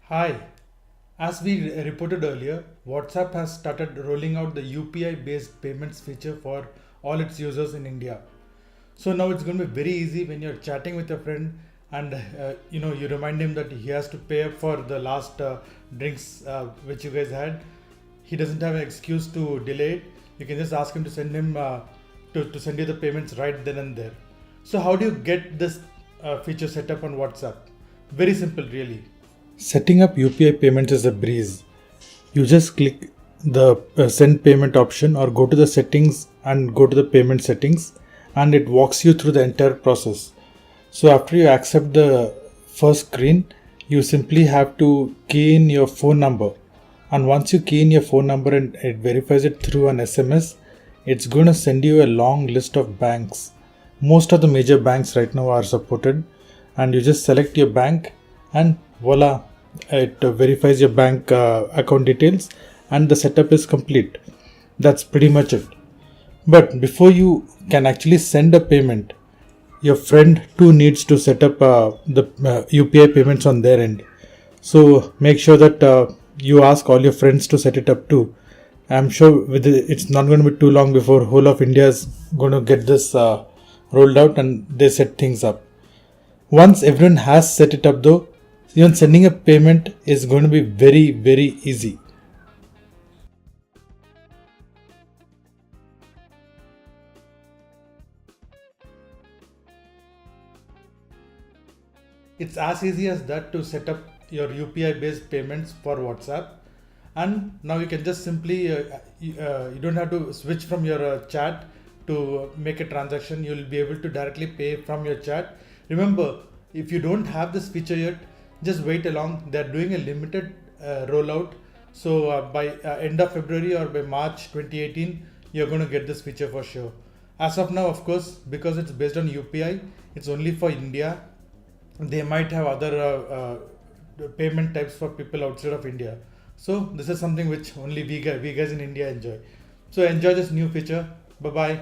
Hi. As we reported earlier, WhatsApp has started rolling out the UPI based payments feature for all its users in India. So now it's going to be very easy when you're chatting with a friend and you remind him that he has to pay up for the last drinks which you guys had. He doesn't have an excuse to delay it. You can just ask him to send him to send you the payments right then and there. So how do you get this feature set up on WhatsApp? Very simple, really. Setting up UPI payments is a breeze. You just click the send payment option or go to the settings and go to the payment settings, and it walks you through the entire process. So after you accept the first screen, you simply have to key in your phone number, and once you key in your phone number and it verifies it through an SMS, it's going to send you a long list of banks. Most of the major banks right now are supported, and you just select your bank and voila, it verifies your bank account details and the setup is complete. That's pretty much it. But before you can actually send a payment, your friend too needs to set up the UPI payments on their end. So make sure that you ask all your friends to set it up too. I'm sure it's not going to be too long before whole of India is going to get this rolled out and they set things up. Once everyone has set it up though, even sending a payment is going to be very, very easy. It's as easy as that to set up your UPI based payments for WhatsApp. And now you can just simply, you don't have to switch from your chat to make a transaction. You'll be able to directly pay from your chat. Remember, if you don't have this feature yet, just wait along. They're doing a limited rollout. So by end of February or by March 2018, you're going to get this feature for sure. As of now, of course, because it's based on UPI, it's only for India. They might have other payment types for people outside of India. So this is something which only we guys in India enjoy. So enjoy this new feature. Bye bye.